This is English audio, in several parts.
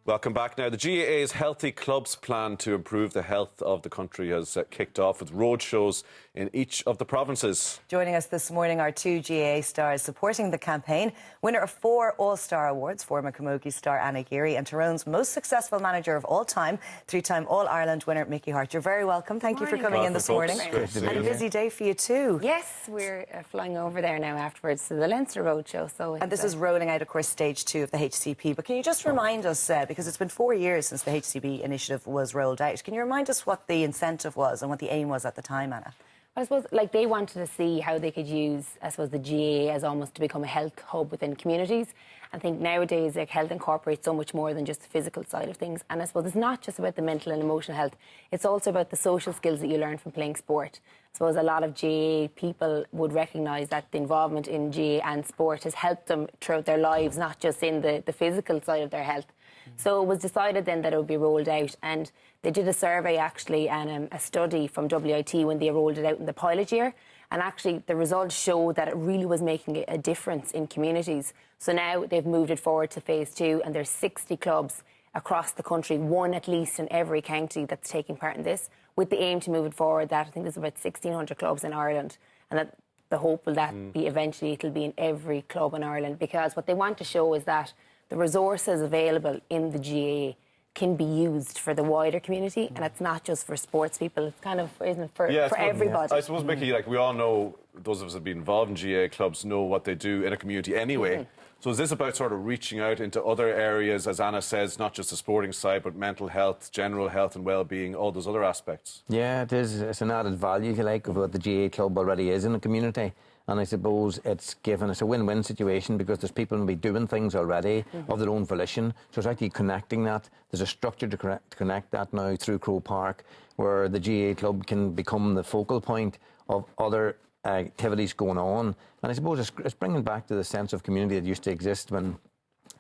Welcome back. Now, the GAA's Healthy Clubs Plan to improve the health of the country has kicked off with roadshows in each of the provinces. Joining us this morning are two GAA stars supporting the campaign. Winner of 4 All-Star Awards, former Camogie star Anna Geary, and Tyrone's most successful manager of all time, 3-time All-Ireland winner Mickey Hart. You're very welcome. Thank you for coming in this morning. And a busy day for you too. Yes, we're flying over there now afterwards to the Leinster Roadshow. And this is rolling out, of course, stage 2 of the HCP. But can you just remind us, because it's been 4 years since the HCP initiative was rolled out, can you remind us what the incentive was and what the aim was at the time, Anna? I suppose, they wanted to see how they could use, the GAA as almost to become a health hub within communities. I think nowadays, health incorporates so much more than just the physical side of things. And I suppose it's not just about the mental and emotional health. It's also about the social skills that you learn from playing sport. I suppose a lot of GAA people would recognise that the involvement in GAA and sport has helped them throughout their lives, not just in the physical side of their health. So it was decided then that it would be rolled out, and they did a survey actually and a study from WIT when they rolled it out in the pilot year, and actually the results showed that it really was making a difference in communities. So now they've moved it forward to phase 2, and there's 60 clubs across the country, one at least in every county that's taking part in this, with the aim to move it forward. That I think there's about 1,600 clubs in Ireland, and that the hope will that be eventually it'll be in every club in Ireland, because what they want to show is that the resources available in the GAA can be used for the wider community, and it's not just for sports people. It's kind of, isn't it, for everybody. I suppose, Mickey, we all know, those of us that have been involved in GAA clubs know what they do in a community anyway. So is this about sort of reaching out into other areas, as Anna says, not just the sporting side, but mental health, general health and well-being, all those other aspects? Yeah, it is. It's an added value, if you like, of what the GAA club already is in the community. And I suppose it's given us a win-win situation, because there's people who be doing things already of their own volition. So it's actually connecting that. There's a structure to connect that now through Crow Park, where the GAA club can become the focal point of other activities going on. And I suppose it's bringing back to the sense of community that used to exist when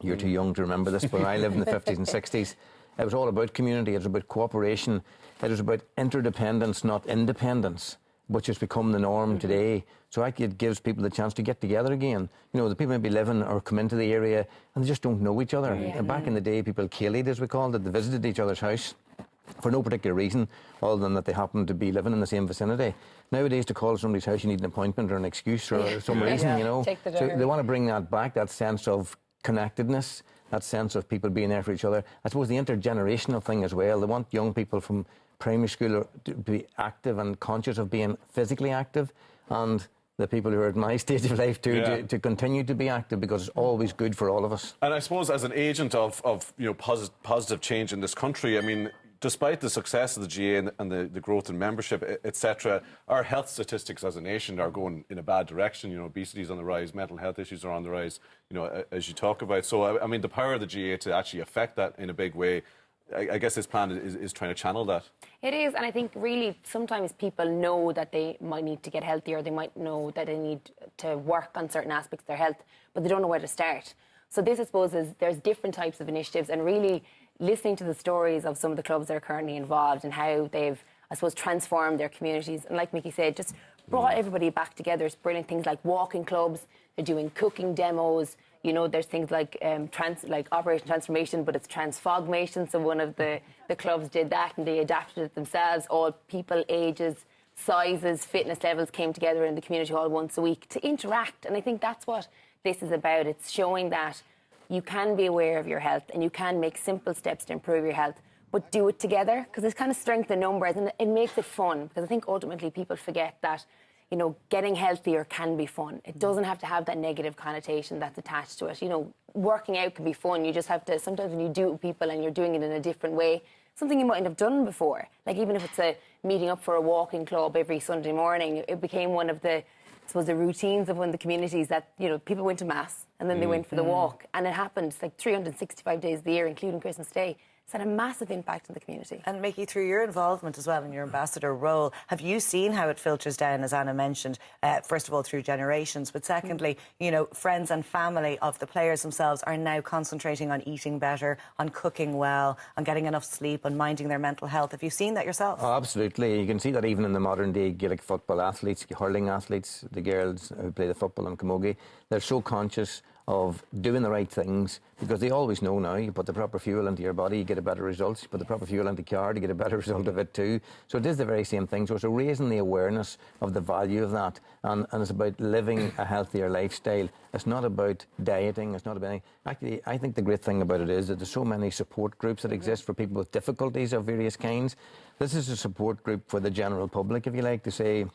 you're too young to remember this, but I lived in the 50s and 60s. It was all about community. It was about cooperation. It was about interdependence, not independence, which has become the norm today. So actually it gives people the chance to get together again. You know, the people may be living or come into the area and they just don't know each other. And back in the day, people ceilidh, as we called it, they visited each other's house for no particular reason other than that they happened to be living in the same vicinity. Nowadays, to call somebody's house, you need an appointment or an excuse or some reason, you know. So they want to bring that back, that sense of connectedness, that sense of people being there for each other. I suppose the intergenerational thing as well. They want young people from primary school to be active and conscious of being physically active, and the people who are at my stage of life too, to continue to be active, because it's always good for all of us. And I suppose as an agent of positive change in this country, I mean, despite the success of the GAA and the growth in membership, etc., our health statistics as a nation are going in a bad direction. You know, obesity is on the rise, mental health issues are on the rise, you know, as you talk about. So, I mean, the power of the GAA to actually affect that in a big way, I guess this plan is trying to channel that. It is, and I think really sometimes people know that they might need to get healthier, they might know that they need to work on certain aspects of their health, but they don't know where to start. So this, I suppose, there's different types of initiatives, and really listening to the stories of some of the clubs that are currently involved and how they've, I suppose, transformed their communities. And like Mickey said, just brought everybody back together. It's brilliant things like walking clubs, they're doing cooking demos. You know, there's things like Operation Transformation, but it's Transfogmation. So one of the clubs did that and they adapted it themselves. All people, ages, sizes, fitness levels came together in the community hall once a week to interact. And I think that's what this is about. It's showing that you can be aware of your health and you can make simple steps to improve your health, but do it together, because it's kind of strength in numbers and it makes it fun. Because I think ultimately people forget that, you know, getting healthier can be fun. It doesn't have to have that negative connotation that's attached to it. You know, working out can be fun. You just have to, sometimes when you do it with people and you're doing it in a different way, something you mightn't have done before. Like even if it's a meeting up for a walking club every Sunday morning, it became one of the, I suppose, the routines of one of the communities that, you know, people went to mass and then they went for the walk. And it happened like 365 days of the year, including Christmas Day. It's had a massive impact on the community. And Mickey, through your involvement as well in your ambassador role, have you seen how it filters down, as Anna mentioned, first of all through generations, but secondly, you know, friends and family of the players themselves are now concentrating on eating better, on cooking well, on getting enough sleep, on minding their mental health. Have you seen that yourself? Oh, absolutely. You can see that even in the modern day Gaelic football athletes, hurling athletes, the girls who play the football and camogie, they're so conscious of doing the right things, because they always know now, you put the proper fuel into your body, you get a better result. You put the proper fuel into the car, you get a better result of it too. So it is the very same thing. So it's raising the awareness of the value of that, and it's about living a healthier lifestyle. It's not about dieting, it's not about anything. Actually, I think the great thing about it is that there's so many support groups that exist for people with difficulties of various kinds. This is a support group for the general public, if you like, to say,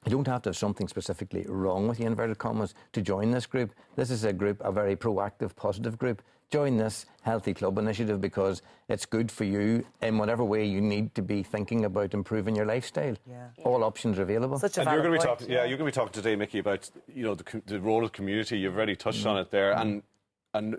you don't have to have something specifically wrong with you, inverted commas, to join this group. This is a group, a very proactive, positive group. Join this Healthy Club initiative because it's good for you in whatever way you need to be thinking about improving your lifestyle. Yeah. All options are available. Such a And you're valid going to be point. talking, you're going to be talking today, Mickey, about the role of community. You've already touched on it there, and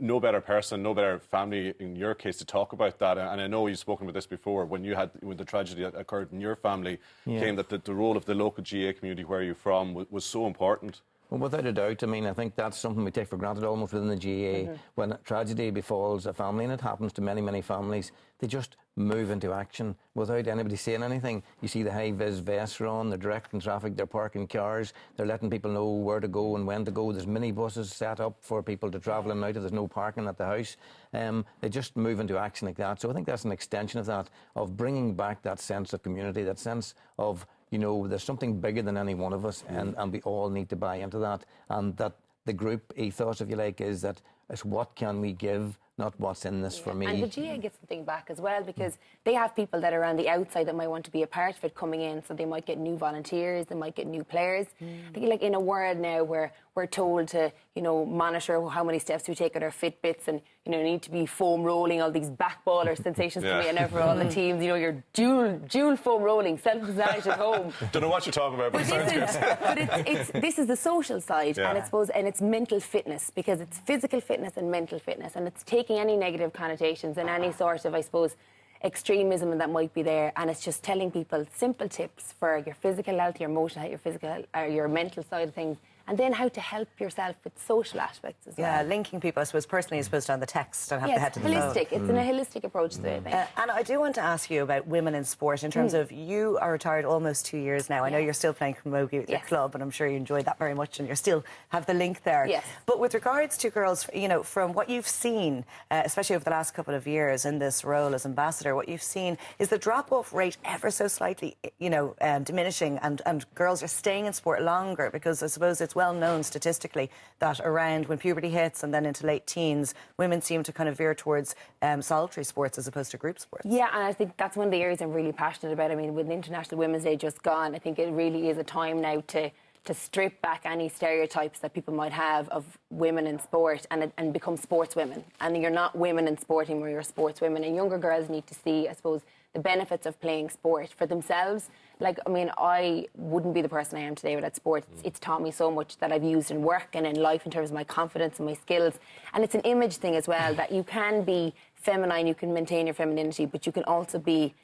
no better person, no better family in your case to talk about that. And I know you've spoken about this before when the tragedy that occurred in your family came, that the role of the local GA community where you're from was so important. Well, without a doubt. I mean, I think that's something we take for granted almost within the GA. When a tragedy befalls a family, and it happens to many, many families, they just move into action without anybody saying anything. You see the high-vis vests are on, they're directing traffic, they're parking cars, they're letting people know where to go and when to go. There's minibuses set up for people to travel in and out if there's no parking at the house. They just move into action like that. So I think that's an extension of that, of bringing back that sense of community, that sense of, there's something bigger than any one of us, and we all need to buy into that. And that the group ethos, if you like, is that it's what can we give, not what's in this for me. And the GA gets something back as well, because they have people that are on the outside that might want to be a part of it coming in, so they might get new volunteers, they might get new players. I think, like, in a world now where we're told to, monitor how many steps we take with our Fitbits, and, need to be foam rolling, all these backballer sensations coming in now for all the teams, you're dual foam rolling, self-massage at home. Don't know what you're talking about, but it sounds good. This is the social side, and it's mental fitness, because it's physical fitness and mental fitness, and it's taking any negative connotations and any sort of, I suppose, extremism that might be there, and it's just telling people simple tips for your physical health, your emotional health, your mental side of things, and then how to help yourself with social aspects as well. Yeah, linking people, I suppose, personally as opposed to on the text. Don't have to head to the phone. Holistic. It's a holistic approach to it, I think. And I do want to ask you about women in sport in terms of, you are retired almost 2 years now. I know you're still playing camogie with your club, and I'm sure you enjoy that very much, and you still have the link there. Yes. But with regards to girls, from what you've seen, especially over the last couple of years in this role as ambassador, what you've seen is the drop-off rate ever so slightly, diminishing, and girls are staying in sport longer, because I suppose it's well known statistically that around when puberty hits and then into late teens, women seem to kind of veer towards solitary sports as opposed to group sports. Yeah, and I think that's one of the areas I'm really passionate about. I mean, with International Women's Day just gone, I think it really is a time now to strip back any stereotypes that people might have of women in sport and become sportswomen. And you're not women in sport anymore, you're sportswomen. And younger girls need to see, I suppose, the benefits of playing sport for themselves. Like, I mean, I wouldn't be the person I am today without sport. It's taught me so much that I've used in work and in life in terms of my confidence and my skills. And it's an image thing as well, that you can be feminine, you can maintain your femininity, but you can also be,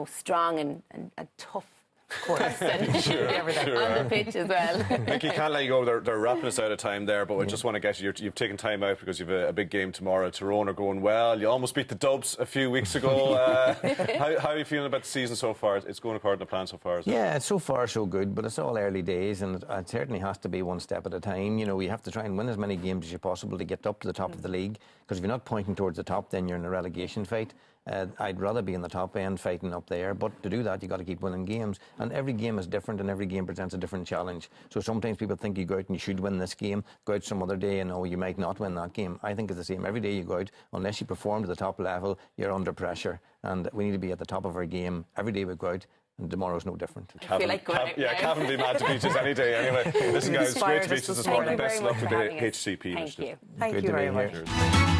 strong and tough. Of course, and on the pitch as well. Mickey, can't let you go. They're wrapping us out of time there, but I just want to get you. You've taken time out because you've a big game tomorrow. Tyrone are going well. You almost beat the Dubs a few weeks ago. How are you feeling about the season so far? It's going according to plan so far, isn't it? Yeah, so far so good, but it's all early days, and it certainly has to be one step at a time. You have to try and win as many games as you possible to get up to the top of the league, because if you're not pointing towards the top, then you're in a relegation fight. I'd rather be in the top end fighting up there, but to do that you've got to keep winning games, and every game is different and every game presents a different challenge. So sometimes people think you go out and you should win this game, go out some other day and you might not win that game. I think it's the same. Every day you go out, unless you perform to the top level, you're under pressure, and we need to be at the top of our game every day we go out. And tomorrow's no different. I feel like Cavan would be mad to beat us any day anyway. Listen, guys, it's great to meet you this morning. Best of luck with the HCP initiative. Thank you very much.